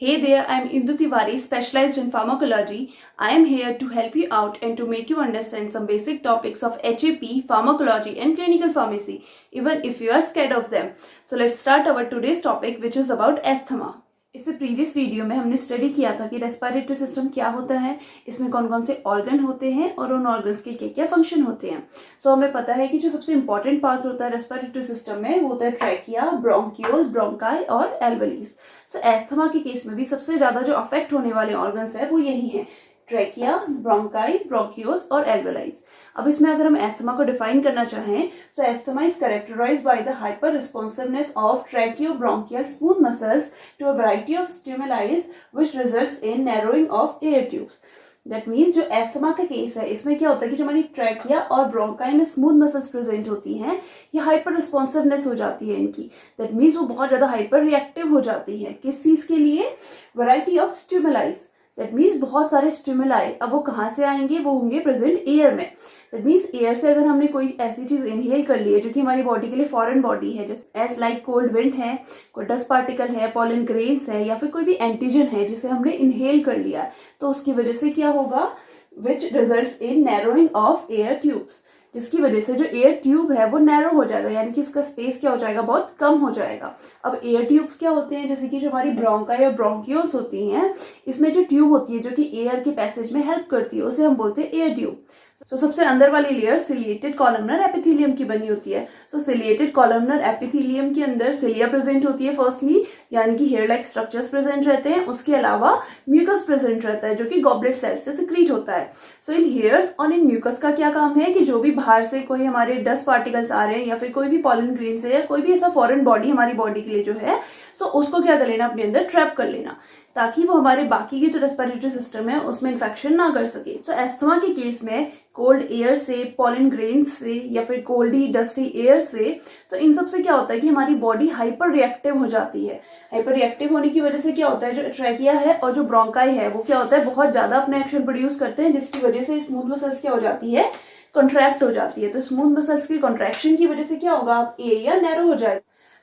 Hey there, I'm Indu Tiwari, specialized in pharmacology. I am here to help you out and to make you understand some basic topics of HAP, pharmacology and clinical pharmacy, even if you are scared of them. So let's start our today's topic, which is about asthma. इससे previous video में हमने study किया था कि respiratory system क्या होता है, इसमें कौन कौन से ऑर्गन होते हैं और उन ऑर्गन्स के क्या क्या फंक्शन होते हैं। तो हमें पता है कि जो सबसे इंपॉर्टेंट पार्ट होता है रेस्पिरेटरी सिस्टम में वो होता है ट्रैकिया, ब्रोंकियोल्स, ब्रोंकाई और एल्वेओलिस। सो एस्थमा के केस में भी सबसे ज्यादा जो अफेक्ट होने वाले ऑर्गन्स है वो यही है, ट्रैकिया, ब्रोंकाई, ब्रोंकियोल्स और एल्वेओलाइज। अब इसमें अगर हम एस्थमा को डिफाइन करना चाहें तो asthma is characterised by the hyper responsiveness of tracheobronchial smooth muscles to a variety of stimuli which results in narrowing of air tubes. That means जो एस्थमा का केस है इसमें क्या होता है कि जो हमारी ट्रैकिया और ब्रोंकाई में स्मूथ मसल्स प्रेजेंट होती हैं, ये हाइपर रिस्पॉन्सिवनेस हो जाती है इनकी। दैट मीन्स वो बहुत ज्यादा हाइपर रिएक्टिव हो जाती है। किस चीज के लिए? Variety of stimulise. That means बहुत सारे स्टिमुलाई। अब वो कहाँ से आएंगे? वो होंगे प्रेजेंट एयर में। दैट मीन्स एयर से अगर हमने कोई ऐसी चीज इनहेल कर ली है जो कि हमारी बॉडी के लिए फॉरेन बॉडी है, जैसे एज लाइक कोल्ड विंड है, कोई डस्ट पार्टिकल है, पॉलन ग्रेन्स है, या फिर कोई भी एंटीजन है जिसे हमने इनहेल कर लिया है, तो उसकी वजह से क्या होगा? Which results in narrowing of air tubes, जिसकी वजह से जो एयर ट्यूब है वो नैरो हो जाएगा, यानी कि उसका स्पेस क्या हो जाएगा? बहुत कम हो जाएगा। अब एयर ट्यूब्स क्या होते हैं? जैसे कि जो हमारी ब्रोंकाई और ब्रोंकियोल्स होती हैं, इसमें जो ट्यूब होती है जो कि एयर के पैसेज में हेल्प करती है, उसे हम बोलते हैं एयर ट्यूब। तो सबसे अंदर वाली लेयर सिलिएटेड कॉलमनर एपिथेलियम की बनी होती है। सो सिलिएटेड कॉलमनर एपिथेलियम के अंदर सिलिया प्रेजेंट होती है फर्स्टली, यानी कि हेयर लाइक स्ट्रक्चर्स प्रेजेंट रहते हैं। उसके अलावा म्यूकस प्रेजेंट रहता है जो कि गॉबलेट सेल से सिक्रीट होता है। सो इन हेयर्स और इन म्यूकस का क्या काम है कि जो भी बाहर से कोई हमारे डस्ट पार्टिकल्स आ रहे हैं या फिर कोई भी पॉलन ग्रेन से या कोई भी ऐसा फॉरेन बॉडी हमारी बॉडी के लिए जो है, तो उसको क्या कर लेना? अपने अंदर ट्रैप कर लेना, ताकि वो हमारे बाकी की जो रेस्पिरेटरी सिस्टम है उसमें इन्फेक्शन ना कर सके। सो एस्थमा के केस में कोल्ड एयर से, पॉलन ग्रेन से या फिर कोल्डी डस्टी एयर से, तो इन सब से क्या होता है कि हमारी बॉडी हाइपर रिएक्टिव हो जाती है। हाइपर रिएक्टिव होने की वजह से क्या होता है, जो ट्रैकिया है और जो ब्रोंकाई है वो क्या होता है, बहुत ज्यादा अपना एक्शन प्रोड्यूस करते हैं, जिसकी वजह से स्मूथ मसल्स क्या हो जाती है? कॉन्ट्रैक्ट हो जाती है। तो स्मूथ मसल्स की कॉन्ट्रैक्शन की वजह से क्या होगा? एरिया नैरो हो जाएगा।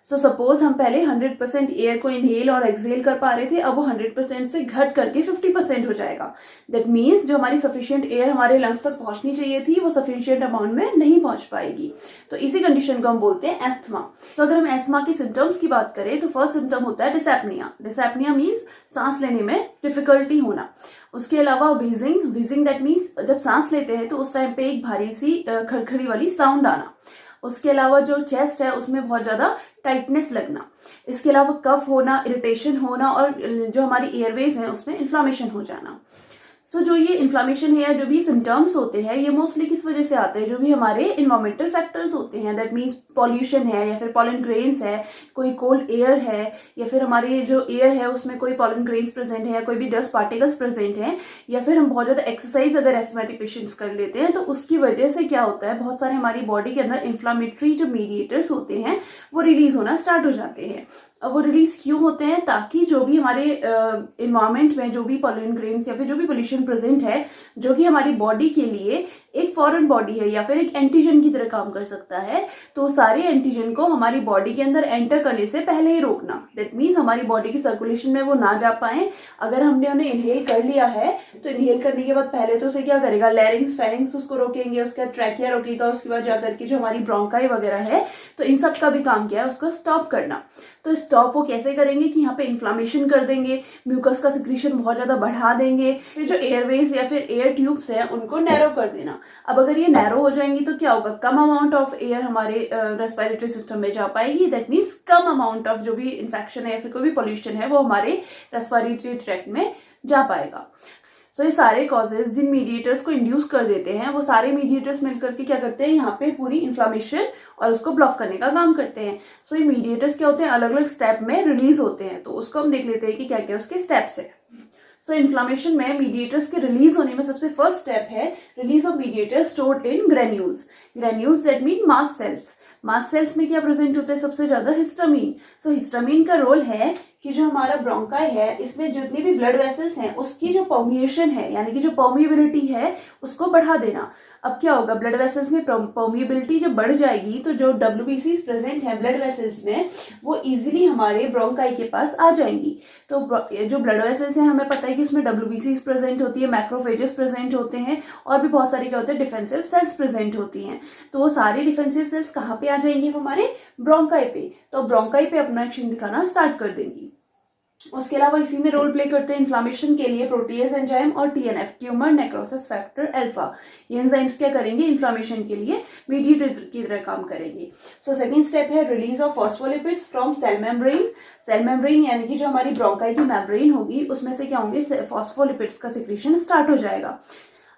सो सपोज हम पहले 100% एयर को इनहेल और एक्सहेल कर पा रहे थे, अब वो 100% से घट करके 50% हो जाएगा। दैट मीन्स जो हमारी सफिशिएंट एयर हमारे लंग्स तक पहुंचनी चाहिए थी वो सफिशिएंट अमाउंट में नहीं पहुंच पाएगी। तो इसी कंडीशन को हम बोलते हैं एस्थमा। तो अगर हम एस्थमा के सिम्टम्स की बात करें तो फर्स्ट सिम्टम होता है डिसएपनिया। डिसएपनिया मीन्स सांस लेने में डिफिकल्टी होना। उसके अलावा वीजिंग। वीजिंग दैट मीन्स जब सांस लेते हैं तो उस टाइम पे एक भारी सी खड़खड़ी वाली साउंड आना। उसके अलावा जो चेस्ट है उसमें बहुत ज्यादा टाइटनेस लगना। इसके अलावा कफ होना, इरिटेशन होना और जो हमारी एयरवेज है उसमें इन्फ्लामेशन हो जाना। सो जो ये इन्फ्लामेशन है, जो भी सिम्टम्स होते हैं, ये मोस्टली किस वजह से आते हैं? जो भी हमारे इन्वायरमेंटल फैक्टर्स होते हैं, दैट मीन्स पॉल्यूशन है या फिर पॉलन ग्रेन्स है, कोई कोल्ड एयर है या फिर हमारे जो एयर है उसमें कोई पॉलन ग्रेन्स प्रेजेंट है या कोई भी डस्ट पार्टिकल्स प्रेजेंट है, या फिर हम बहुत ज्यादा एक्सरसाइज अगर एस्थमेटिक पेशेंट्स कर लेते हैं तो उसकी वजह से क्या होता है, बहुत सारे हमारी बॉडी के अंदर इन्फ्लामेटरी जो मीडिएटर्स होते हैं वो रिलीज होना स्टार्ट हो जाते हैं। अब वो रिलीज क्यों होते हैं? ताकि जो भी हमारे इन्वायरमेंट में जो भी पॉलन ग्रेन्स या फिर जो भी पोल्यूशन प्रेजेंट है, जो कि हमारी बॉडी के लिए एक फॉरेन बॉडी है या फिर एक एंटीजन की तरह काम कर सकता है, तो सारे एंटीजन को हमारी बॉडी के अंदर एंटर करने से पहले ही रोकना। दैट मीन्स हमारी बॉडी की सर्कुलेशन में वो ना जा पाए। अगर हमने उन्हें इनहेल कर लिया है तो इनहेल करने के बाद पहले तो उसे क्या करेगा? लैरिंग्स, फेरिंग्स उसको रोकेंगे, उसके बाद ट्रैकिया रोकेगा, उसके बाद जाकर के जो हमारी ब्रोंकाई वगैरह है, तो इन सब का भी काम क्या है? उसको स्टॉप करना। तो स्टॉप वो कैसे करेंगे कि यहाँ पे इन्फ्लामेशन कर देंगे, म्यूकस का सिक्रीशन बहुत ज्यादा बढ़ा देंगे, फिर जो एयरवेज या फिर एयर ट्यूब्स हैं उनको नैरो कर देना। अब अगर ये नैरो हो जाएंगी तो क्या होगा? कम अमाउंट ऑफ एयर हमारे रेस्पिरेटरी सिस्टम में जा पाएगी। That means come amount of जो भी इन्फेक्शन है या फिर कोई भी पॉल्यूशन है वो हमारे रेस्पिरेटरी ट्रैक्ट में जा पाएगा। तो ये सारे कॉजेज जिन मीडिएटर्स को इंड्यूस कर देते हैं, वो सारे मीडिएटर्स मिलकर के क्या करते हैं? यहाँ पे पूरी इन्फ्लामेशन और उसको ब्लॉक करने का काम करते हैं। सो ये मीडिएटर्स क्या होते हैं? अलग अलग स्टेप में रिलीज होते हैं। तो उसको हम देख लेते हैं कि क्या क्या उसके स्टेप्स है। सो इन्फ्लामेशन में मीडिएटर्स के रिलीज होने में सबसे फर्स्ट स्टेप है release of mediators stored in granules. Granules that mean mast cells. Mast cells में क्या प्रेजेंट होता है? सबसे ज्यादा हिस्टामीन। सो हिस्टामीन का रोल है कि कि जो हमारा ब्रोंकाई है इसमें जितनी भी ब्लड वेसल्स हैं उसकी जो परमिएशन है यानी कि जो परमिएबिलिटी है उसको बढ़ा देना। अब क्या होगा, ब्लड वेसल्स में परमिएबिलिटी जब बढ़ जाएगी तो जो WBCs प्रेजेंट है ब्लड वेसल्स में वो इजीली हमारे ब्रोंकाई के पास आ जाएंगी। तो जो ब्लड वेसल्स हैं हमें पता है कि उसमें WBCs प्रेजेंट होती है, मैक्रोफेजेस प्रेजेंट होते हैं और भी बहुत सारी क्या होते हैं डिफेंसिव सेल्स प्रेजेंट होती हैं। तो वो सारी डिफेंसिव सेल्स कहाँ पे आ जाएंगी, हमारे ब्रोंकाई पे। तो ब्रोंकाई पे अपना एक्शन दिखाना स्टार्ट कर देंगी। उसके अलावा इसी में रोल प्ले करते हैं इन्फ्लामेशन के लिए प्रोटीएज एंजाइम और TNF, tumour necrosis factor alpha. ये एंजाइम्स क्या करेंगे, इन्फ्लामेशन के लिए मीडिएटर की तरह काम करेंगे। सो सेकंड स्टेप है release of phospholipids from cell membrane. Cell membrane यानी कि जो हमारी ब्रोंकाई की मेम्ब्रेन होगी उसमें से क्या होंगे, फॉस्फोलिपिड्स का सिक्रीशन स्टार्ट हो जाएगा।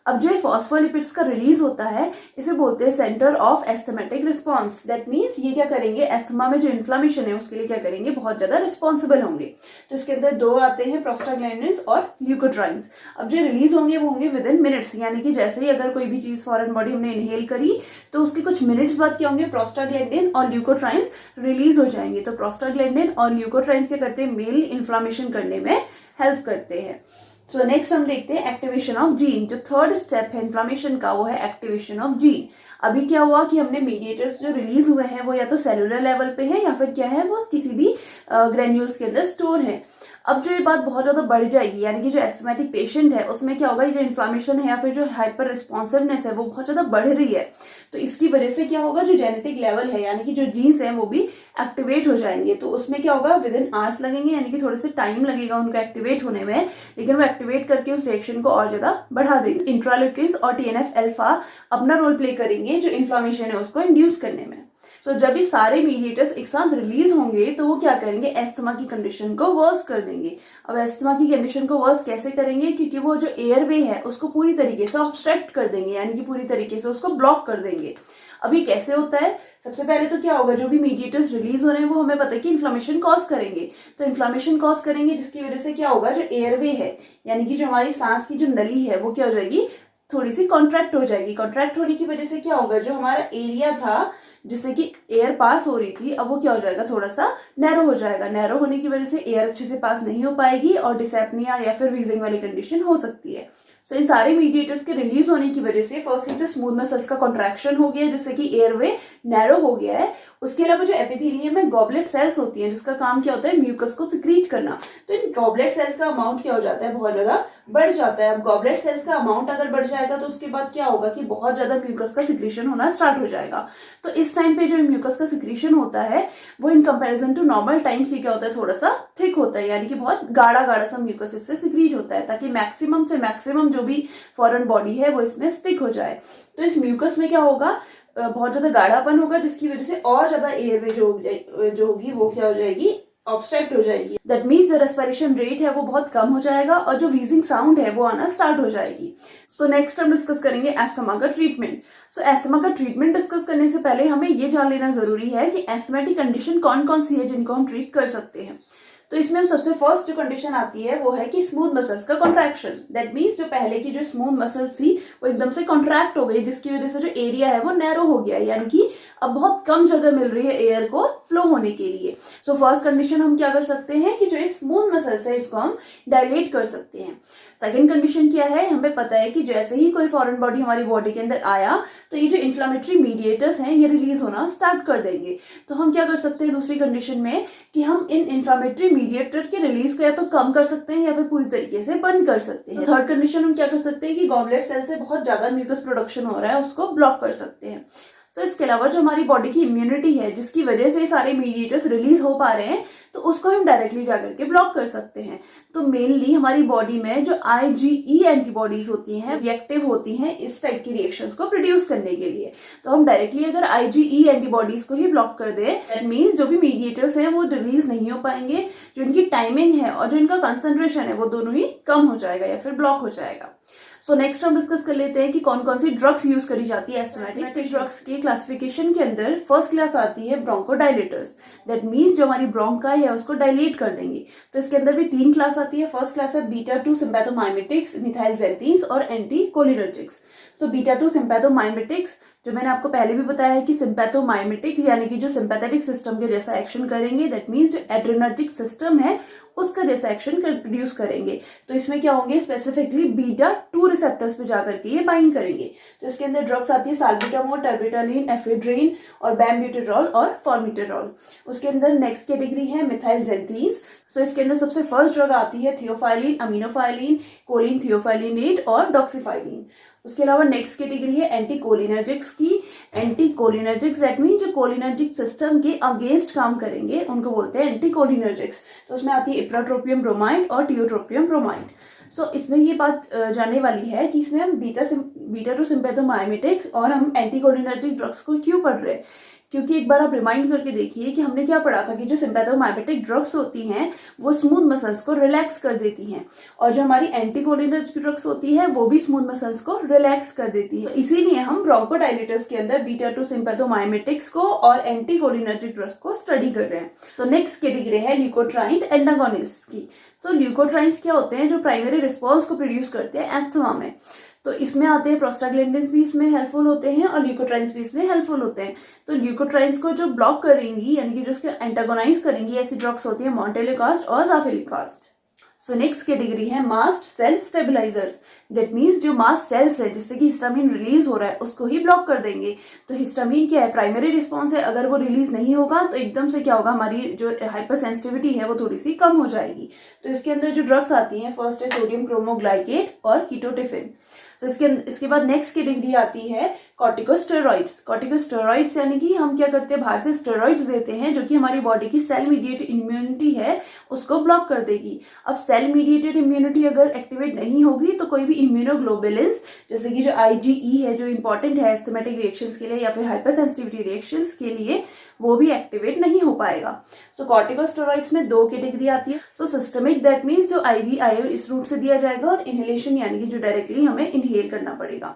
अब जो फॉस्फोलिपिड्स का रिलीज होता है इसे बोलते हैं centre of asthmatic response. That means ये क्या करेंगे, एस्थमा में जो इन्फ्लामेशन है उसके लिए क्या करेंगे, बहुत ज्यादा रिस्पॉन्सिबल होंगे। तो इसके अंदर दो आते हैं, प्रोस्टाग्लैंडिन्स और ल्यूकोट्राइन्स। अब जो रिलीज होंगे वो होंगे विद इन मिनट्स, यानी कि जैसे ही अगर कोई भी चीज फॉरेन बॉडी हमने इनहेल करी तो उसके कुछ मिनट्स बाद क्या होंगे, प्रोस्टाग्लैंडिन और ल्यूकोट्राइन्स रिलीज हो जाएंगे। तो प्रोस्टाग्लैंडिन और ल्यूकोट्राइन्स क्या करते हैं, मेल इन्फ्लामेशन करने में हेल्प करते हैं। तो नेक्स्ट हम देखते हैं एक्टिवेशन ऑफ जीन। जो थर्ड स्टेप है इन्फ्लामेशन का वो है एक्टिवेशन ऑफ जीन। अभी क्या हुआ कि हमने मीडिएटर्स जो रिलीज हुए हैं वो या तो सेलुलर लेवल पे है या फिर क्या है वो किसी भी ग्रेन्यूल्स के अंदर स्टोर है। अब जो ये बात बहुत ज्यादा बढ़ जाएगी यानी कि जो एस्थमेटिक पेशेंट है उसमें क्या होगा, ये जो इन्फ्लामेशन है या फिर जो हाइपर रिस्पॉन्सिवनेस है वो बहुत ज्यादा बढ़ रही है। तो इसकी वजह से क्या होगा, जो जेनेटिक लेवल है यानी कि जो जीन्स हैं वो भी एक्टिवेट हो जाएंगे। तो उसमें क्या होगा, विद इन आवर्स लगेंगे यानी कि थोड़े से टाइम लगेगा उनको एक्टिवेट होने में, लेकिन वो एक्टिवेट करके उस रिएक्शन को और ज्यादा बढ़ा देंगे। इंट्राल्यूकिन्स और TNF अल्फा अपना रोल प्ले करेंगे जो इन्फ्लामेशन है उसको इंड्यूस करने में। सो जब ये सारे मीडिएटर्स एक साथ रिलीज होंगे तो वो क्या करेंगे, एस्थमा की कंडीशन को वर्स कर देंगे। अब एस्थमा की कंडीशन को वर्स कैसे करेंगे, क्योंकि वो जो एयरवे है उसको पूरी तरीके से ऑब्स्ट्रक्ट कर देंगे यानी कि पूरी तरीके से उसको ब्लॉक कर देंगे। अभी कैसे होता है, सबसे पहले तो क्या होगा, जो भी मीडिएटर्स रिलीज हो रहे हैं वो हमें पता है कि इन्फ्लामेशन कॉज करेंगे। तो इन्फ्लामेशन कॉज करेंगे जिसकी वजह से क्या होगा, जो एयरवे है यानी कि जो हमारी सांस की जो नली है वो क्या हो जाएगी, थोड़ी सी कॉन्ट्रैक्ट हो जाएगी। कॉन्ट्रैक्ट होने की वजह से क्या होगा, जो हमारा एरिया था जिससे कि एयर पास हो रही थी अब वो क्या हो जाएगा, थोड़ा सा नैरो हो जाएगा। नैरो होने की वजह से एयर अच्छे से पास नहीं हो पाएगी और डिसैप्निया या फिर वीजिंग वाली कंडीशन हो सकती है। सो इन सारे मीडिएटर्स के रिलीज होने की वजह से फर्स्टली तो स्मूथ मसल्स का कॉन्ट्रैक्शन हो गया जिससे कि एयरवे नैरो हो गया है। उसके अलावा जो एपिथेलियम में गॉबलेट सेल्स होती हैं जिसका काम क्या होता है, म्यूकस को सिक्रीट करना। तो इन गॉबलेट सेल्स का अमाउंट क्या हो जाता है, बहुत ज्यादा बढ़ जाता है। अब गॉबलेट सेल्स का अमाउंट अगर बढ़ जाएगा तो उसके बाद क्या होगा कि बहुत ज्यादा म्यूकस का सिक्रीशन होना स्टार्ट हो जाएगा। तो इस टाइम पे जो म्यूकस का सिक्रीशन होता है वो in comparison to normal time से क्या होता है, थोड़ा सा थिक होता है यानी कि बहुत गाढ़ा गाढ़ा सा म्यूकस इससे सिक्रीट होता है ताकि मैक्सिमम से मैक्सिमम जो भी फॉरेन बॉडी है वो इसमें स्टिक हो जाए। तो इस म्यूकस में क्या होगा, बहुत ज्यादा गाढ़ापन होगा जिसकी वजह से और ज्यादा एयरवे जो होगी वो क्या हो जाएगी, ऑब्स्ट्रक्ट हो जाएगी। दैट मीन्स जो रेस्पिरेशन रेट है वो बहुत कम हो जाएगा और जो वीजिंग साउंड है वो आना स्टार्ट हो जाएगी। सो नेक्स्ट हम डिस्कस करेंगे एस्थमा का ट्रीटमेंट। सो एस्थमा का ट्रीटमेंट डिस्कस करने से पहले हमें ये जान लेना जरूरी है कि एस्थमेटिक कंडीशन कौन कौन सी है जिनको हम ट्रीट कर सकते हैं। तो इसमें हम सबसे फर्स्ट जो कंडीशन आती है वो है कि स्मूथ मसल्स का कॉन्ट्रैक्शन। दैट मीन्स जो पहले की जो स्मूथ मसल्स थी वो एकदम से कॉन्ट्रैक्ट हो गई जिसकी वजह से जो एरिया है वो नैरो हो गया यानी कि अब बहुत कम जगह मिल रही है एयर को फ्लो होने के लिए। सो फर्स्ट कंडीशन हम क्या कर सकते हैं कि जो स्मूथ मसल्स है इसको हम डायलेट कर सकते हैं। सेकेंड कंडीशन क्या है, हमें पता है कि जैसे ही कोई फॉरेन बॉडी हमारी बॉडी के अंदर आया तो ये जो इन्फ्लामेटरी मीडिएटर्स हैं ये रिलीज होना स्टार्ट कर देंगे। तो हम क्या कर सकते हैं दूसरी कंडीशन में कि हम इन इन्फ्लामेटरी मीडिएटर के रिलीज को या तो कम कर सकते हैं या फिर पूरी तरीके से बंद कर सकते हैं। थर्ड कंडीशन हम क्या कर सकते हैं कि गॉबलेट सेल से बहुत ज्यादा म्यूकस प्रोडक्शन हो रहा है उसको ब्लॉक कर सकते हैं। तो इसके अलावा जो हमारी बॉडी की इम्यूनिटी है जिसकी वजह से सारे मीडिएटर्स रिलीज हो पा रहे हैं तो उसको हम डायरेक्टली जाकर के ब्लॉक कर सकते हैं। तो मेनली हमारी बॉडी में जो IgE एंटीबॉडीज होती हैं रिएक्टिव होती हैं इस टाइप की रिएक्शंस को प्रोड्यूस करने के लिए। तो हम डायरेक्टली अगर IgE एंटीबॉडीज को ही ब्लॉक कर दें दैट मीन्स जो भी मीडिएटर्स हैं वो रिलीज नहीं हो पाएंगे, जो इनकी टाइमिंग है और जो इनका कंसंट्रेशन है वो दोनों ही कम हो जाएगा या फिर ब्लॉक हो जाएगा। सो नेक्स्ट हम डिस्कस कर लेते हैं कि कौन कौन सी ड्रग्स यूज करी जाती है एस्थमेटिक ड्रग्स की क्लासिफिकेशन के अंदर फर्स्ट क्लास आती है ब्रोंकोडायलेटर्स। दैट मीन्स जो हमारी ब्रोंकाई है उसको डायलेट कर देंगे। तो इसके अंदर भी 3 क्लास आती है। फर्स्ट क्लास है बीटा-2 सिम्पैथोमाइमेटिक्स, मिथाइलजेंथीन्स और एंटीकोलिनर्जिक्स। तो बीटा-2 सिम्पैथोमाइमेटिक्स, जो मैंने आपको पहले भी बताया है कि सिम्पैथोमाइमेटिक्स यानी कि जो सिंपैथेटिक सिस्टम के जैसा एक्शन करेंगे, दैट मीन्स जो एड्रेनर्जिक सिस्टम है उसका जैसा एक्शन प्रोड्यूस करेंगे। तो इसमें क्या होंगे, स्पेसिफिकली बीटा-2 रिसेप्टर्स पे जाकर के ये बाइंड करेंगे। तो इसके अंदर ड्रग्स आती है साल्बुटामोल, टर्बिटालिन, एफेड्रिन और बैम्ब्यूटेरॉल और फॉर्मिटेरॉल। उसके अंदर नेक्स्ट कैटेगरी है मिथाइलजेंथीन्स। सो इसके अंदर सबसे फर्स्ट ड्रग आती है थियोफाइलिन, अमीनोफाइलिन, कोलिन थियोफाइलिनेट और डॉक्सीफाइलिन। उसके अलावा नेक्स्ट कैटेगरी है एंटीकोलिनर्जिक्स की। एंटीकोलिनर्जिक्स दैट मीन जो कोलिनर्जिक सिस्टम के अगेंस्ट काम करेंगे उनको बोलते हैं एंटीकोलिनर्जिक्स। तो उसमें आती है इप्राट्रोपियम ब्रोमाइड और टियोट्रोपियम ब्रोमाइड। सो इसमें ये बात जानने वाली है कि इसमें हम बीटा-2 सिम्पैथोमाइमेटिक्स और हम एंटीकोलिनर्जिक ड्रग्स को क्यों पढ़ रहे हैं। क्योंकि एक बार आप रिमाइंड करके देखिए कि हमने क्या पढ़ा था कि जो सिम्पैथोमाइमेटिक ड्रग्स होती हैं वो स्मूथ मसल्स को रिलैक्स कर देती हैं और जो हमारी एंटीकोलिनर्जिक ड्रग्स होती है वो भी स्मूथ मसल्स को रिलैक्स कर देती है। इसीलिए हम ब्रोंकोडायलेटर्स के अंदर बीटा-2 सिम्पैथोमाइमेटिक्स को और एंटीकोलिनर्जिक ड्रग्स को स्टडी कर रहे हैं। सो नेक्स्ट कैटेगरी है ल्यूकोट्राइन एंटागोनिस्ट की। तो ल्यूकोट्राइन्स क्या होते हैं, जो प्राइमरी रिस्पॉन्स को प्रोड्यूस करते हैं एस्थमा में। तो इसमें आते हैं प्रोस्टाग्लैंडिन्स भी इसमें हेल्पफुल होते हैं और ल्यूकोट्राइन्स भी इसमें हेल्पफुल होते हैं। तो ल्यूकोट्राइन्स को जो ब्लॉक करेंगी यानी कि जो उसके एंटागोनाइज करेंगी ऐसी ड्रग्स होती है मोंटेलिकास्ट और जाफेलिकास्ट। सो नेक्स्ट कैटेगरी है mast cell stabilisers. That means जो मास्ट सेल्स है जिससे कि हिस्टामिन रिलीज हो रहा है उसको ही ब्लॉक कर देंगे। तो हिस्टामिन क्या है, प्राइमरी रिस्पॉन्स है, अगर वो रिलीज नहीं होगा तो एकदम से क्या होगा, हमारी जो हाइपर सेंसिटिविटी है वो थोड़ी सी कम हो जाएगी। तो इसके अंदर जो ड्रग्स आती हैं फर्स्ट है सोडियम क्रोमोग्लाइकेट और कीटोटिफिन। तो इसके बाद नेक्स्ट कैटेगरी आती है कॉर्टिकोस्टेरॉइड्स। कॉर्टिकोस्टेरॉइड्स यानी कि हम क्या करते हैं, बाहर से स्टेरॉइड्स देते हैं जो कि हमारी बॉडी की सेल मीडिएटेड इम्यूनिटी है उसको ब्लॉक कर देगी। अब सेल मीडिएटेड इम्यूनिटी अगर एक्टिवेट नहीं होगी तो कोई भी इम्यूनोग्लोबुलिन्स जैसे कि जो IgE है जो इंपॉर्टेंट है एस्थमेटिक रिएक्शंस के लिए या फिर हाइपर सेंसिटिविटी रिएक्शंस के लिए, वो भी एक्टिवेट नहीं हो पाएगा। तो कॉर्टिकोस्टेरॉइड्स में 2 कैटेगरी आती है। सो सिस्टमिक दैट मीन्स जो IV इस रूट से दिया जाएगा और इनहेलेशन यानी कि जो डायरेक्टली हमें इनहेल करना पड़ेगा।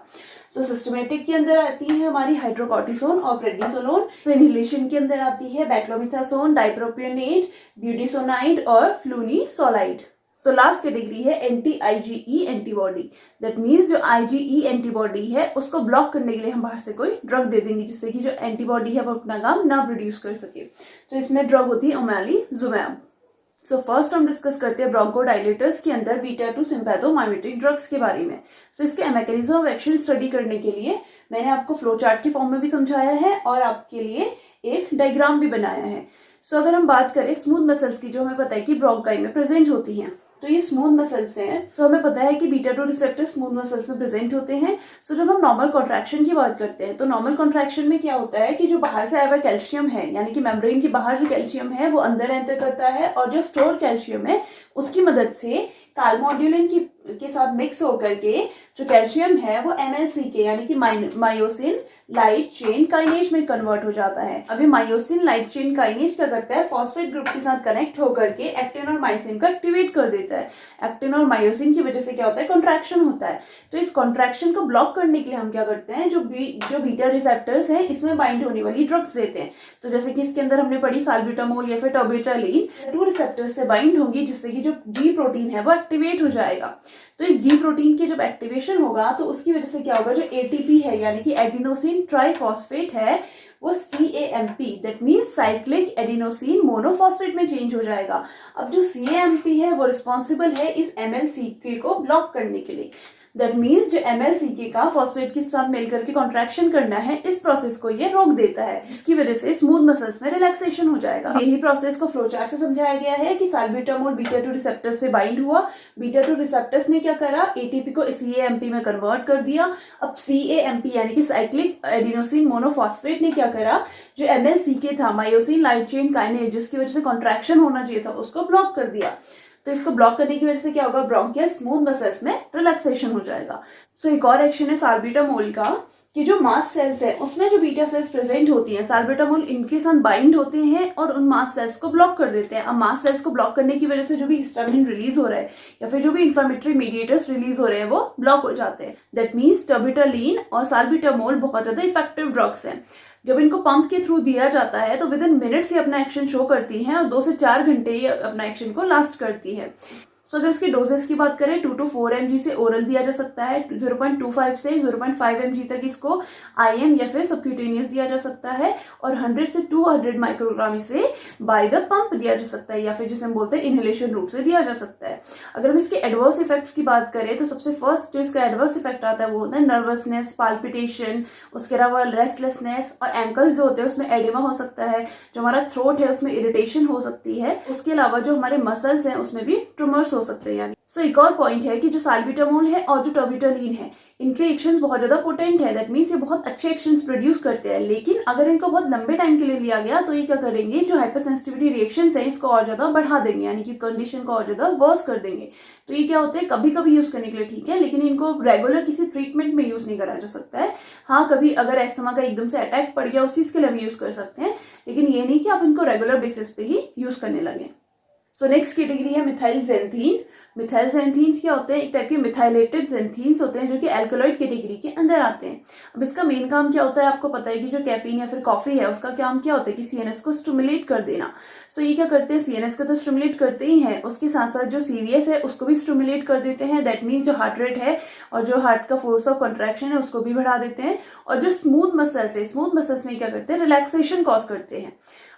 सो सिस्टमेटिक के अंदर आती है हमारी हाइड्रोकॉर्टिसोन और प्रेडनिसोलोन। सो इनहेलेशन के अंदर आती है बैक्लोमिथासोन, डाइप्रोपियोनेट, ब्यूटीसोनाइड और फ्लूनीसोलाइड। सो लास्ट कैटेगरी है एंटी-IgE एंटीबॉडी। दैट मीन्स जो IgE एंटीबॉडी है उसको ब्लॉक करने के लिए हम बाहर से कोई ड्रग दे देंगे जिससे कि जो एंटीबॉडी है वो अपना काम ना प्रोड्यूस कर सके। तो इसमें ड्रग होती है ओमैलीजुमैब। सो फर्स्ट हम डिस्कस करते हैं ब्रोंकोडायलेटर्स के अंदर बीटा-2 सिम्पैथोमाइमेटिक ड्रग्स के बारे में। सो इसके मैकेनिज्म ऑफ एक्शन स्टडी करने के लिए मैंने आपको फ्लो चार्ट के फॉर्म में भी समझाया है और आपके लिए एक डायग्राम भी बनाया है। सो अगर हम बात करें स्मूथ मसल्स की, जो हमें पता है कि ब्रोंकाई में प्रेजेंट होती हैं, तो ये स्मूथ मसल्स हैं। तो हमें पता है कि बीटा-2 रिसेप्टर स्मूथ मसल्स में प्रेजेंट होते हैं। सो जब हम नॉर्मल कॉन्ट्रैक्शन की बात करते हैं तो नॉर्मल कॉन्ट्रैक्शन में क्या होता है कि जो बाहर से आया हुआ कैल्शियम है यानी कि मेम्ब्रेन के बाहर जो कैल्शियम है वो अंदर एंटर करता है और जो स्टोर कैल्शियम है उसकी मदद से कालमोड्यूलिन के साथ मिक्स होकर के जो कैल्शियम है वो MLCK यानी कि मायोसिन लाइट चेन काइनेज में कन्वर्ट हो जाता है। अभी मायोसिन लाइट चेन काइनेज क्या करता है, फॉस्फेट ग्रुप के साथ कनेक्ट होकर के एक्टिन और मायोसिन को एक्टिवेट कर देता है। एक्टिन और मायोसिन की वजह से क्या होता है, कॉन्ट्रैक्शन होता है। तो इस कॉन्ट्रैक्शन को ब्लॉक करने के लिए हम क्या करते हैं, जो बीटा रिसेप्टर्स हैं इसमें बाइंड होने वाली ड्रग्स देते हैं। तो जैसे कि इसके अंदर हमने पढ़ी साल्ब्यूटामोल या फिर टर्बिटालिन 2 रिसेप्टर्स से बाइंड होंगी जिससे कि जो G प्रोटीन है वो एक्टिवेट हो जाएगा। तो इस G प्रोटीन के जब एक्टिवेशन होगा तो उसकी वजह से क्या होगा, जो ATP है यानी कि एडिनोसिन ट्राइफॉस्फेट है वो CAMP that means cyclic adenosine monophosphate में चेंज हो जाएगा। अब जो CAMP है वो रिस्पॉन्सिबल है इस MLCK को ब्लॉक करने के लिए। दैट मीन्स जो MLCK का फॉस्फेट के साथ मिलकर के कॉन्ट्रैक्शन करना है, इस प्रोसेस को ये रोक देता है जिसकी वजह से स्मूथ मसल्स में रिलैक्सेशन हो जाएगा। यही प्रोसेस को फ्लोचार्ट से समझाया गया है कि साल्ब्यूटामोल बीटा-2 रिसेप्टर्स से बाइंड हुआ, बीटा-2 रिसेप्टर्स ने क्या करा, ATP को CAMP में कन्वर्ट कर दिया। अब CAMP यानी कि साइक्लिक एडिनोसिन मोनोफॉस्फेट ने क्या करा, जो MLCK था मायोसिन लाइट चेन काइनेज जिसकी वजह से कॉन्ट्रैक्शन होना चाहिए था उसको ब्लॉक कर दिया। तो इसको ब्लॉक करने की वजह से क्या होगा, ब्रोंकियल स्मूथ मसल्स में रिलैक्सेशन हो जाएगा। सो एक और एक्शन है साल्ब्यूटामोल का कि जो मास्ट सेल्स है उसमें जो बीटा सेल्स प्रेजेंट होती हैं, साल्बुटामोल इनके साथ बाइंड होते हैं और उन मास्ट सेल्स को ब्लॉक कर देते हैं। अब मास्ट सेल्स को ब्लॉक करने की वजह से जो भी हिस्टामिन रिलीज हो रहा है या फिर जो भी इंफ्लेमेटरी मीडिएटर्स रिलीज हो रहे हैं वो ब्लॉक हो जाते हैं। दैट मीन्स टर्बिटालिन और साल्बुटामोल बहुत ज्यादा इफेक्टिव ड्रग्स हैं। जब इनको पंप के थ्रू दिया जाता है तो विद इन मिनट्स ही अपना एक्शन शो करती हैं और 2 से 4 घंटे ही अपना एक्शन को लास्ट करती है। सो अगर इसकी डोजेस की बात करें 2 to 4 mg से ओरल दिया जा सकता है, 0.25 से 0.5 mg तक इसको IM या फिर सबक्यूटेनियस दिया जा सकता है और 100 से 200 माइक्रोग्राम इसे बाय द पंप दिया जा सकता है या फिर जिसे हम बोलते हैं इनहेलेशन रूट से दिया जा सकता है। अगर हम इसके एडवर्स इफेक्ट्स की बात करें तो सबसे फर्स्ट जो इसका एडवर्स इफेक्ट आता है वो होता है नर्वसनेस, पाल्पिटेशन, उसके अलावा रेस्टलेसनेस और एंकल्स जो होते हैं उसमें एडिमा हो सकता है, जो हमारा थ्रोट है उसमें इरिटेशन हो सकती है, उसके अलावा जो हमारे मसल्स हैं उसमें भी ट्यूमर्स हो सकते हैं। यानी एक और पॉइंट है कि जो साल्बुटामोल है और जो टर्बिटालिन है इनके एक्शंस बहुत ज्यादा पोटेंट है। दैट मीन्स ये बहुत अच्छे एक्शंस प्रोड्यूस करते हैं, लेकिन अगर इनको बहुत लंबे टाइम के लिए लिया गया तो ये क्या करेंगे, जो हाइपरसेंसिटिविटी रिएक्शंस है इसको और ज्यादा बढ़ा देंगे, यानी कि कंडीशन को और ज्यादा वर्स कर देंगे। तो ये क्या होते हैं, कभी कभी यूज करने के लिए ठीक है, लेकिन इनको रेगुलर किसी ट्रीटमेंट में यूज नहीं करा जा सकता है। हाँ, कभी अगर अस्थमा का एकदम से अटैक पड़ गया उस चीज के लिए हम यूज कर सकते हैं, लेकिन ये नहीं कि आप इनको रेगुलर बेसिस पे ही यूज करने लगे। सो नेक्स्ट कैटेगरी है मिथाइलजेंथीन। मिथाइलजेंथीन्स क्या होते हैं, एक टाइप के मिथाइलेटेड जेंथीन्स होते हैं जो कि एल्कोलॉइड कैटेगरी के अंदर आते हैं। अब इसका मेन काम क्या होता है आपको पता है कि जो कैफीन या फिर कॉफी है उसका काम क्या होता है कि सीएनएस को स्टिमुलेट कर देना। सो ये क्या करते हैं, सीएनएस को तो स्टिमुलेट करते ही हैं, उसके साथ साथ जो सीवीएस है उसको भी स्टिमुलेट कर देते हैं। दैट मीन्स जो हार्ट रेट है और जो हार्ट का फोर्स ऑफ कॉन्ट्रैक्शन है उसको भी बढ़ा देते हैं। और जो स्मूथ मसल्स है, स्मूथ मसल्स में क्या करते हैं, रिलैक्सेशन कॉज करते हैं।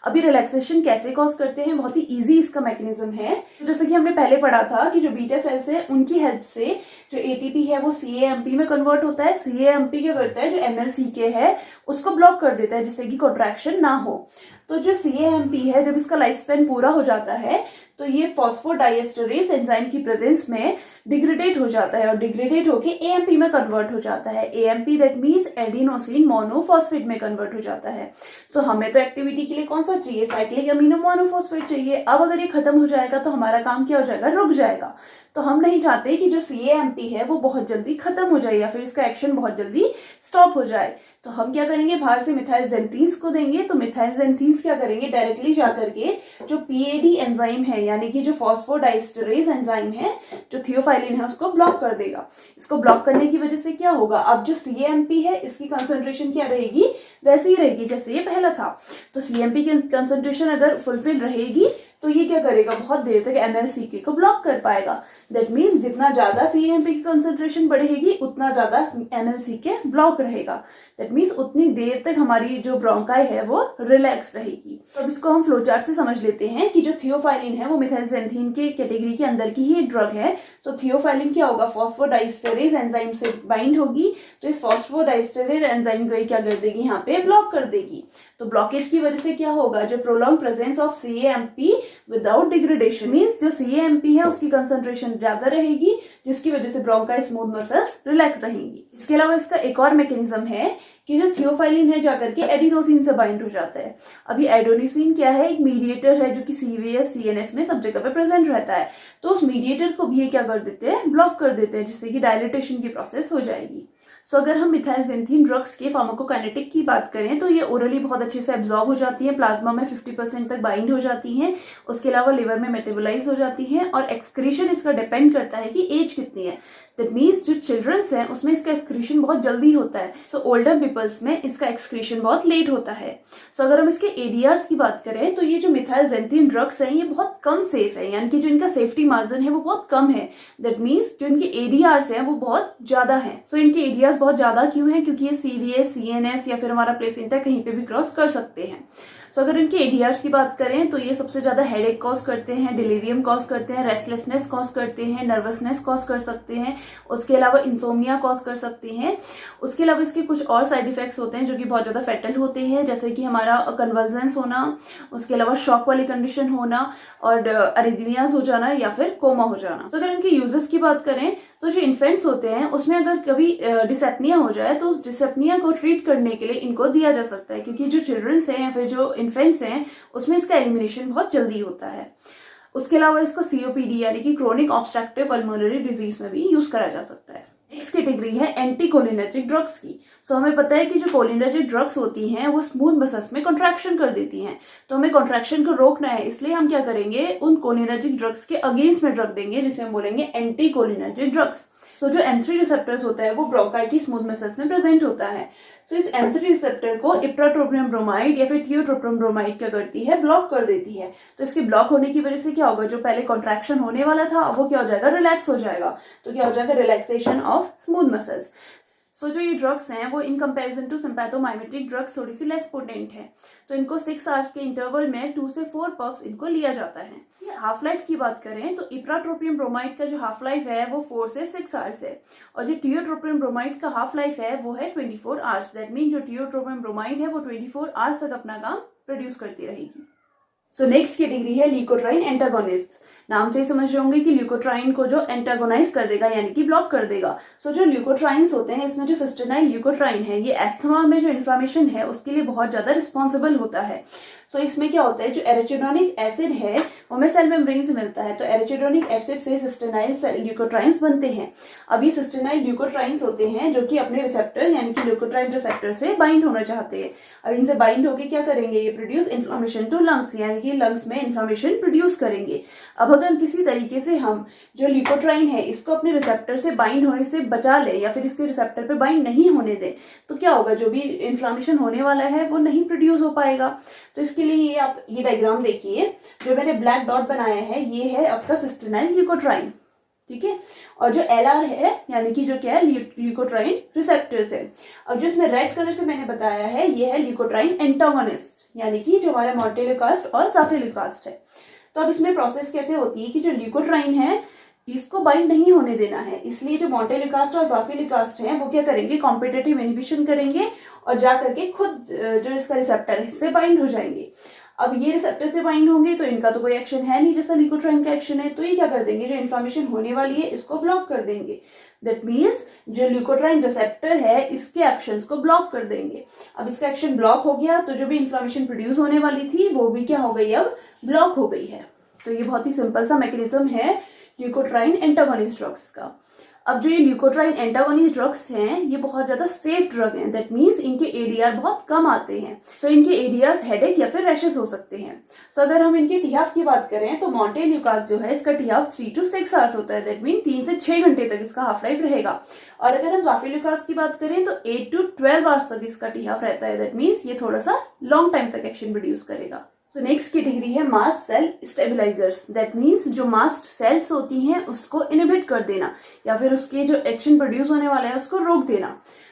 अभी रिलैक्सेशन कैसे कॉज करते हैं, बहुत ही इजी इसका मैकेनिज्म है। जैसे कि हमने पहले पढ़ा था कि जो बीटा सेल्स है उनकी हेल्प से जो एटीपी है वो सीएएमपी में कन्वर्ट होता है। सीएएमपी क्या करता है, जो एमएलसीके है उसको ब्लॉक कर देता है जिससे कि कॉन्ट्रैक्शन ना हो। तो जो सीएएमपी है जब इसका लाइफ स्पैन पूरा हो जाता है तो ये फॉस्फोडाइएस्टरेज एंजाइम की प्रेजेंस में डिग्रेडेट हो जाता है और डिग्रेडेट होके एएमपी में कन्वर्ट हो जाता है। AMP that means adenosine monophosphate में कन्वर्ट हो जाता है। तो हमें तो एक्टिविटी के लिए कौन सा चाहिए, साइक्लिक अमीनो मोनोफॉस्फेट चाहिए। अब अगर ये खत्म हो जाएगा तो हमारा काम क्या हो जाएगा, रुक जाएगा। तो हम नहीं चाहते कि जो सीएएमपी है वो बहुत जल्दी खत्म हो जाए या फिर इसका एक्शन बहुत जल्दी स्टॉप हो जाए। तो हम क्या करेंगे, बाहर से मिथाइलजेंथीन्स को देंगे। तो मिथाइलजेंथीन्स क्या करेंगे, डायरेक्टली जाकर के जो पीएडी एंजाइम है यानी कि जो फॉस्फोडाइएस्टरेज एंजाइम है, जो थियोफाइलिन है उसको ब्लॉक कर देगा। इसको ब्लॉक करने की वजह से क्या होगा, अब जो सीएमपी है इसकी कंसंट्रेशन क्या रहेगी, वैसी ही रहेगी जैसे ये पहला था। तो सीएमपी की कंसंट्रेशन अगर फुलफिल रहेगी तो ये क्या करेगा, बहुत देर तक एमएलसीके को ब्लॉक कर पाएगा। दैट मीन्स जितना ज्यादा सीएमपी की कंसंट्रेशन बढ़ेगी उतना ज्यादा एमएलसीके ब्लॉक रहेगा। दैट मीन्स उतनी देर तक हमारी जो ब्रोंकाई है वो रिलैक्स रहेगी। तो अब इसको हम फ्लोचार्ट से समझ लेते हैं कि जो थियोफाइलिन है वो मिथाइलजेंथीन के कैटेगरी के अंदर की ही एक ड्रग है। तो थियोफाइलिन क्या होगा, फॉस्फोडाइएस्टरेज एंजाइम से बाइंड होगी, तो इस फॉस्फोडाइएस्टरेज एंजाइम को क्या कर देगी, यहाँ पे ब्लॉक कर देगी। तो ब्लॉकेज की वजह से क्या होगा, जो prolong presence of CAMP without degradation means जो सीएएमपी है उसकी कंसंट्रेशन ज्यादा रहेगी जिसकी वजह से ब्रोंकाई स्मूथ मसल्स रिलैक्स रहेंगी। इसके अलावा इसका एक और मैकेनिज्म है कि जो थियोफाइलिन है जाकर के एडिनोसिन से बाइंड हो जाता है। अभी एडिनोसिन क्या है, एक मीडिएटर है जो कि सीवीएस सीएनएस में सब जगह पे प्रेजेंट रहता है। तो उस मीडिएटर को भी ये क्या कर देते हैं, ब्लॉक कर देते हैं जिससे कि डायलिटेशन की प्रोसेस हो जाएगी। सो अगर हम मिथाइलजेंथीन ड्रग्स के फार्माकोकाइनेटिक की बात करें तो ये ओरली बहुत अच्छे से एब्जॉर्ब हो जाती है, प्लाज्मा में 50% तक बाइंड हो जाती हैं, उसके अलावा लिवर में मेटाबोलाइज हो जाती हैं और एक्सक्रीशन इसका डिपेंड करता है कि एज कितनी है। दैट मीन्स जो चिल्ड्रंस हैं उसमें इसका एक्सक्रीशन बहुत जल्दी होता है। सो ओल्डर पीपल्स में इसका एक्सक्रीशन बहुत लेट होता है। सो अगर हम इसके एडीआर्स की बात करें तो ये जो मिथाइलजेंथीन ड्रग्स हैं ये बहुत कम सेफ है, यानी कि जो इनका सेफ्टी मार्जिन है वो बहुत कम है। दैट मीन्स जो इनके एडीआर्स हैं वो बहुत ज्यादा है। सो इनके एडीआर्स बहुत ज्यादा क्यों है, क्योंकि ये सीवीएस सीएनएस या फिर हमारा प्लेसेंटा कहीं पे भी क्रॉस कर सकते हैं। तो अगर इनके एडीआर्स की बात करें तो ये सबसे ज्यादा हेडेक कॉज करते हैं, डिलीरियम कॉज करते हैं, रेस्टलेसनेस कॉज करते हैं, नर्वसनेस कॉज कर सकते हैं, उसके अलावा इंसोमिया कॉज कर सकते हैं। उसके अलावा इसके कुछ और साइड इफेक्ट्स होते हैं जो कि बहुत ज्यादा फैटल होते हैं, जैसे कि हमारा कन्वर्जेंस होना, उसके अलावा शॉक वाली कंडीशन होना और अरिथमियाज हो जाना या फिर कोमा हो जाना। तो अगर इनके यूजेस की बात करें तो जो इन्फेंट्स होते हैं उसमें अगर कभी डिसेप्निया हो जाए तो उस डिसेप्निया को ट्रीट करने के लिए इनको दिया जा सकता है, क्योंकि जो चिल्ड्रंस हैं या फिर जो इन्फेंट्स हैं उसमें इसका एलिमिनेशन बहुत जल्दी होता है। उसके अलावा इसको सीओपीडी यानी कि क्रोनिक ऑब्स्ट्रक्टिव पल्मोनरी डिजीज में भी यूज करा जा सकता है। नेक्स्ट कैटेगरी है एंटीकोलिनेर्जिक ड्रग्स की। सो हमें पता है कि जो कोलिनर्जिक ड्रग्स होती हैं वो स्मूथ मसल्स में कॉन्ट्रैक्शन कर देती हैं, तो हमें कॉन्ट्रैक्शन को रोकना है, इसलिए हम क्या करेंगे, उन कोलिनर्जिक ड्रग्स के अगेंस्ट में ड्रग देंगे जिसे हम बोलेंगे एंटी कोलिनर्जिक ड्रग्स। सो जो M3 रिसेप्टर्स होता है वो ब्रोंकाई की स्मूथ मसल्स में प्रेजेंट होता है। सो इस M3 रिसेप्टर को इप्राट्रोपियम ब्रोमाइड या फिर थियोट्रोपियम ब्रोमाइड क्या करती है, ब्लॉक कर देती है। तो इसके ब्लॉक होने की वजह से क्या होगा, जो पहले कॉन्ट्रैक्शन होने वाला था वो क्या हो जाएगा, रिलैक्स हो जाएगा। तो क्या हो जाएगा, relaxation of smooth muscles. So जो ये ड्रग्स हैं वो in comparison to sympathomimetic drugs थोड़ी सी लेस पोटेंट है। तो इनको 6 आवर्स के इंटरवल में 2 से 4 पफ्स इनको लिया जाता है। हाफ लाइफ की बात करें तो इप्राट्रोपियम ब्रोमाइड का जो हाफ लाइफ है वो 4 से 6 आवर्स है, और जो थियोट्रोपियम ब्रोमाइड का हाफ लाइफ है वो है 24 आवर्स। दैट मीन जो थियोट्रोपियम ब्रोमाइड है वो 24 आवर्स तक अपना काम प्रोड्यूस करती रहेगी। सो नेक्स्ट कैटेगरी है ल्यूकोट्राइन एंटागोनिस्ट। नाम से ही समझ रहे होंगे कि ल्यूकोट्राइन को जो एंटागोनाइज कर देगा यानी कि ब्लॉक कर देगा। सो जो ल्यूकोट्राइन्स होते हैं इसमें जो सिस्टेनाइल ल्यूकोट्राइन है ये एस्थमा में जो इन्फ्लामेशन है उसके लिए बहुत ज्यादा रिस्पॉन्सिबल होता है। सो इसमें क्या होता है, जो एराचिडोनिक एसिड है वो हमें सेल मेम्ब्रेन से मिलता है, तो एराचिडोनिक एसिड से सिस्टेनाइल ल्यूकोट्राइन्स बनते हैं। अब ये सिस्टेनाइल ल्यूकोट्राइन्स होते हैं जो कि अपने रिसेप्टर यानी कि ल्यूकोट्राइन रिसेप्टर से बाइंड होना चाहते हैं। अब इनसे बाइंड होकर क्या करेंगे, ये प्रोड्यूस इन्फ्लामेशन टू लंग्स, यानी कि लंग्स में इन्फ्लामेशन प्रोड्यूस करेंगे। अब अगर किसी तरीके से हम जो ल्यूकोट्राइन है इसको अपने रिसेप्टर से बाइंड होने से बचा ले या फिर इसके रिसेप्टर पे बाइंड नहीं होने दे, तो क्या होगा, जो भी इन्फ्लामेशन होने वाला है वो नहीं प्रोड्यूस हो पाएगा। तो इसके लिए ये आप ये डायग्राम देखिए, जो मैंने ब्लैक डॉट बनाया है ये है आपका सिस्टेनाइल ल्यूकोट्राइन, ठीक है, और जो LR है यानी कि जो क्या है, ल्यूकोट्राइन रिसेप्टर्स है। अब जो इसमें रेड कलर से मैंने बताया है ये है ल्यूकोट्राइन एंटागोनिस्ट, यानी कि जो हमारा मोर्टेलिकास्ट और साफिलिकास्ट है। तो अब इसमें प्रोसेस कैसे होती है कि जो ल्यूकोट्राइन है इसको बाइंड नहीं होने देना है, इसलिए जो मोर्टेलिकास्ट और साफिलिकास्ट है वो क्या करेंगे, कॉम्पिटिटिव इनहिबिशन करेंगे और जा करके खुद जो इसका रिसेप्टर है इससे बाइंड हो जाएंगे। अब ये रिसेप्टर से बाइंड होंगे तो इनका तो कोई एक्शन है नहीं जैसा ल्यूकोट्राइन का एक्शन है, तो ये क्या कर देंगे, जो इन्फ्लामेशन होने वाली है इसको ब्लॉक कर देंगे। दैट मीन्स जो ल्यूकोट्राइन रिसेप्टर है इसके एक्शंस को ब्लॉक कर देंगे। अब इसका एक्शन ब्लॉक हो गया तो जो भी इन्फ्लामेशन प्रोड्यूस होने वाली थी वो भी क्या हो गई, अब ब्लॉक हो गई है। तो ये बहुत ही सिंपल सा मैकेनिज्म है ल्यूकोट्राइन एंटागोनिस्ट ड्रग्स का। अब जो ये ल्यूकोट्राइन एंटागोनिस्ट ड्रग्स हैं ये बहुत ज्यादा सेफ ड्रग हैं, दैट मीन्स इनके ADR बहुत कम आते हैं। सो इनके ADRs हेडेक या फिर रैशेस हो सकते हैं। सो अगर हम इनके टीहाफ की बात करें तो मोर्टेलिकास्ट जो है इसका टीहाफ 3 to 6 आवर्स होता है, दैट मीन 3 से 6 घंटे तक इसका हाफ लाइफ रहेगा। और अगर हम साफिलिकास्ट की बात करें तो 8 to 12 आवर्स तक इसका टीहाफ रहता है, दैट मीन्स ये थोड़ा सा लॉन्ग टाइम तक एक्शन प्रोड्यूस करेगा। तो नेक्स्ट कैटेगरी है mast cell stabilisers, that means जो मास्ट सेल्स होती हैं उसको इनहिबिट कर देना या फिर उसके जो एक्शन प्रोड्यूस होने वाला है उसको रोक देना।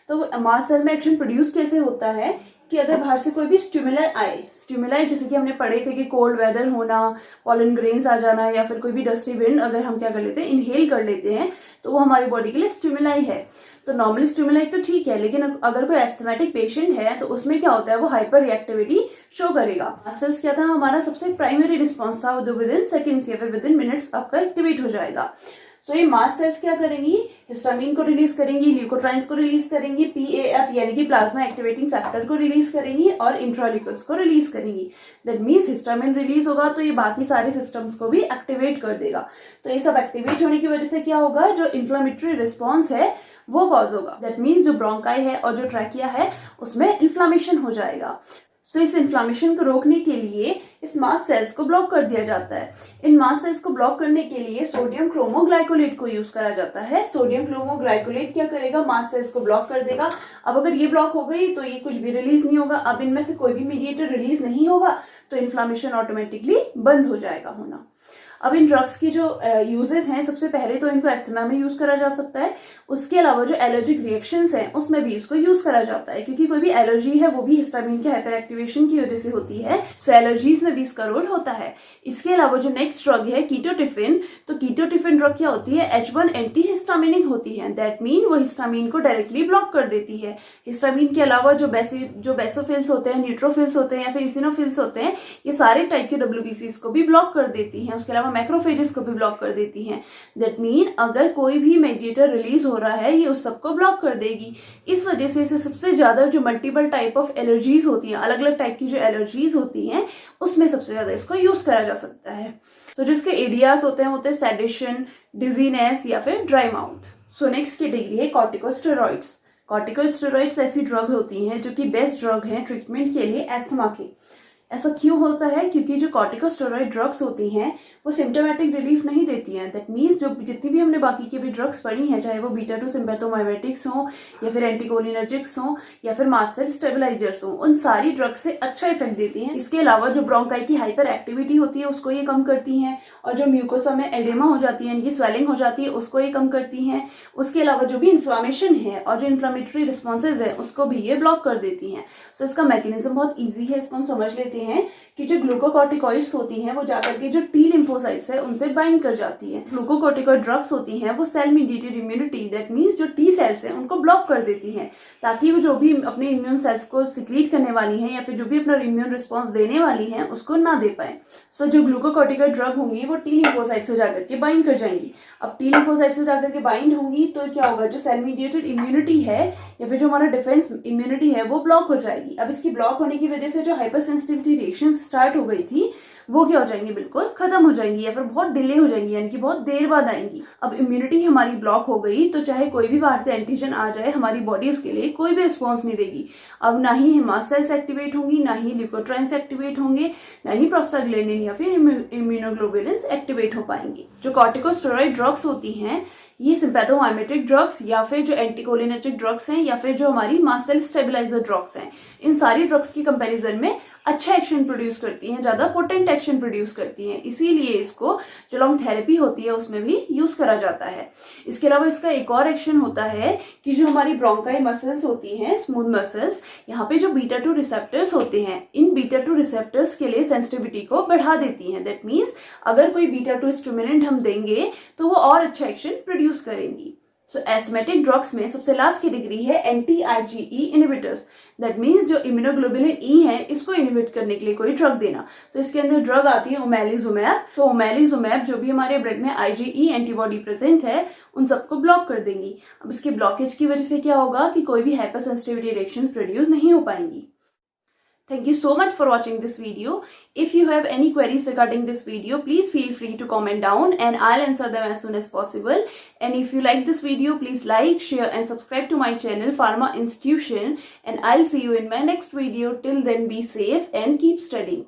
तो मास्ट सेल में एक्शन प्रोड्यूस कैसे होता है कि अगर बाहर से कोई भी स्टिमुलाई आए, स्टिमुलाई जैसे कि हमने पढ़े थे कि कोल्ड वेदर होना, पॉलन ग्रेन्स आ जाना या फिर कोई भी डस्टी विंड अगर हम क्या कर लेते हैं, इनहेल कर लेते हैं, तो वो हमारी बॉडी के लिए स्टिमुलाई है। तो नॉर्मली स्टिमुलाई तो ठीक है, लेकिन अगर कोई एस्थमेटिक पेशेंट है तो उसमें क्या होता है, वो हाइपर रिएक्टिविटी शो करेगा। मसल्स क्या था, हमारा सबसे प्राइमरी रिस्पॉन्स था, वो विद इन सेकेंड्स या फिर विद इन मिनट्स आपका एक्टिवेट हो जाएगा। सो ये मास्ट सेल्स क्या करेंगी, हिस्टामिन को रिलीज करेंगी, ल्यूकोट्राइन्स को रिलीज करेंगी, PAF यानी कि प्लाज्मा एक्टिवेटिंग फैक्टर को रिलीज करेंगी और इंट्राल्यूकस को रिलीज करेंगी। दैट मीन्स हिस्टामिन रिलीज होगा तो ये बाकी सारे सिस्टम्स को भी एक्टिवेट कर देगा। तो ये सब एक्टिवेट होने की वजह से क्या होगा, जो इन्फ्लामेटरी रिस्पॉन्स है वो कॉज होगा। दैट मीन्स जो ब्रोंकाई है और जो ट्रैकिया है उसमें इन्फ्लामेशन हो जाएगा। सो इस इन्फ्लामेशन को रोकने के लिए इस मास्ट सेल्स को ब्लॉक कर दिया जाता है। इन मास्ट सेल्स को ब्लॉक करने के लिए सोडियम क्रोमोग्लाइकोलेट को यूज करा जाता है। सोडियम क्रोमोग्लाइकोलेट क्या करेगा, मास्ट सेल्स को ब्लॉक कर देगा। अब अगर ये ब्लॉक हो गई तो ये कुछ भी रिलीज नहीं होगा। अब इनमें से कोई भी मीडिएटर रिलीज नहीं होगा तो इन्फ्लामेशन ऑटोमेटिकली बंद हो जाएगा होना। अब इन ड्रग्स की जो यूजेस हैं, सबसे पहले तो इनको एस्थमा में यूज करा जा सकता है। उसके अलावा जो एलर्जिक रिएक्शंस हैं उसमें भी इसको यूज करा जाता है, क्योंकि कोई भी एलर्जी है वो भी हिस्टामिन के हाइपर एक्टिवेशन की वजह से होती है। सो एलर्जीज में भी इसका रोल होता है। इसके अलावा जो नेक्स्ट ड्रग है कीटोटिफिन, तो कीटोटिफिन ड्रग क्या होती है, H1 एंटी हिस्टामिनिक होती है। दैट मीन वो हिस्टामिन को डायरेक्टली ब्लॉक कर देती है। हिस्टामिन के अलावा जो बेसोफिल्स होते हैं, न्यूट्रोफिल्स होते हैं या फिर इसिनोफिल्स होते हैं, ये सारे टाइप के WBCs को भी ब्लॉक कर देती हैं। उसके अलावा मैक्रोफेजेस को भी ब्लॉक कर देती हैं। दैट मीन अगर कोई भी मेडिएटर रिलीज हो रहा है ये उस सबको ब्लॉक कर देगी। इस वजह से इसे सबसे ज्यादा जो मल्टीपल टाइप ऑफ एलर्जीज होती हैं, अलग अलग टाइप की जो एलर्जीज होती हैं, उसमें सबसे ज्यादा इसको यूज करा जा सकता है। तो जिसके एडियास होते हैं सेडेशन, डिजीनेस या फिर ड्राई माउथ। सो नेक्स्ट कैटेगरी है कॉर्टिकोस्टेरॉइड्स। कॉर्टिकोस्टेरॉइड्स ऐसी ड्रग होती हैं जो कि बेस्ट ड्रग हैं ट्रीटमेंट के लिए एस्थमा की। ऐसा क्यों होता है? क्योंकि जो कॉर्टिकोस्टेरॉइड ड्रग्स होती हैं वो सिम्टोमेटिक रिलीफ नहीं देती हैं। दैट मीन्स जो जितनी भी हमने बाकी की भी ड्रग्स पढ़ी हैं, चाहे वो बीटा 2 सिम्पैथोमाइमेटिक्स हों या फिर एंटीकोलिनर्जिक्स हों या फिर मास्ट सेल स्टेबलाइजर्स हों, उन सारी ड्रग्स से अच्छा इफेक्ट देती हैं। इसके अलावा जो ब्रोंकाई की हाइपर एक्टिविटी होती है उसको ये कम करती हैं, और जो म्यूकोसा में एडेमा हो जाती है, इनकी स्वेलिंग हो जाती है, उसको ये कम करती हैं। उसके अलावा जो भी इन्फ्लामेशन है और जो इन्फ्लामेटरी रिस्पॉन्सेज है उसको भी ये ब्लॉक कर देती हैं। सो इसका मैकेनिज्म बहुत ईजी है, इसको हम समझ लेते हैं कि जो ग्लूकोकॉर्टिकॉइड्स होती हैं वो जाकर के जो टी लिम्फोसाइट्स है उनसे बाइंड कर जाती है। ग्लूकोकॉर्टिकॉइड ड्रग्स होती हैं वो cell mediated immunity, that means जो टी सेल्स हैं उनको ब्लॉक कर देती हैं, ताकि वो जो भी अपने इम्यून सेल्स को सिक्रीट करने वाली हैं या फिर जो भी अपना इम्यून रिस्पॉन्स देने वाली हैं उसको ना दे पाए। सो जो ग्लूकोकॉर्टिकॉइड ड्रग होंगी वो टी लिम्फोसाइट से जाकर के बाइंड कर जाएंगी। अब टी लिम्फोसाइट से जाकर के बाइंड होंगी तो क्या होगा, जो सेल मीडिएटेड इम्यूनिटी है या फिर जो हमारा डिफेंस इम्यूनिटी है वो ब्लॉक हो जाएगी। अब इसकी ब्लॉक होने की वजह से जो हाइपर सेंसिटिविटी रिएक्शन स्टार्ट हो गई थी वो क्या हो जाएंगी, बिल्कुल खत्म हो जाएंगी या फिर बहुत डिले हो जाएंगी, यानी कि बहुत देर बाद आएंगी। अब इम्यूनिटी हमारी ब्लॉक हो गई तो चाहे कोई भी बाहर से एंटीजन आ जाए, हमारी बॉडी उसके लिए कोई भी रिस्पॉन्स नहीं देगी। अब ना ही मास्ट सेल्स एक्टिवेट होंगी, ना ही ल्यूकोट्राइन्स एक्टिवेट होंगे, ना ही प्रोस्टाग्लैंडिन या फिर इम्यूनोग्लोबुलिन्स एक्टिवेट हो पाएंगे। जो कॉर्टिकोस्टेरॉइड ड्रग्स होती हैं ये सिम्पैथोमाइमेटिक ड्रग्स या फिर जो एंटीकोलिनर्जिक ड्रग्स हैं या फिर जो हमारी मास्ट सेल स्टेबलाइजर ड्रग्स हैं, इन सारी ड्रग्स की कंपैरिजन में अच्छा एक्शन प्रोड्यूस करती हैं, ज्यादा पोटेंट एक्शन प्रोड्यूस करती हैं। इसीलिए इसको जो लॉन्ग थेरेपी होती है उसमें भी यूज करा जाता है। इसके अलावा इसका एक और एक्शन होता है कि जो हमारी ब्रोंकाई मसल्स होती हैं, स्मूथ मसल्स, यहाँ पे जो बीटा 2 रिसेप्टर्स होते हैं, इन बीटा 2 रिसेप्टर्स के लिए सेंसिटिविटी को बढ़ा देती हैं। दैट मीन्स अगर कोई बीटा 2 स्टिमुलेंट हम देंगे तो वो और अच्छा एक्शन प्रोड्यूस करेंगी। सो एस्थमेटिक ड्रग्स में सबसे लास्ट कैटेगरी है anti IgE inhibitors. That means जो इम्यूनोग्लोबुलिन ई है इसको इनहिबिट करने के लिए कोई ड्रग देना। तो इसके अंदर ड्रग आती है ओमेलिजुमैब। तो ओमेलिजुमैब जो भी हमारे ब्लड में IgE एंटीबॉडी प्रेजेंट है उन सबको ब्लॉक कर देंगी। अब इसके ब्लॉकेज की वजह से क्या होगा कि कोई भी हाइपर सेंसिटिविटी रिएक्शंस प्रोड्यूस नहीं हो पाएंगी। Thank you so much for watching this video. If you have any queries regarding this video, please feel free to comment down and I'll answer them as soon as possible. And if you like this video, please like, share and subscribe to my channel Pharma Institution, and I'll see you in my next video. Till then, be safe and keep studying.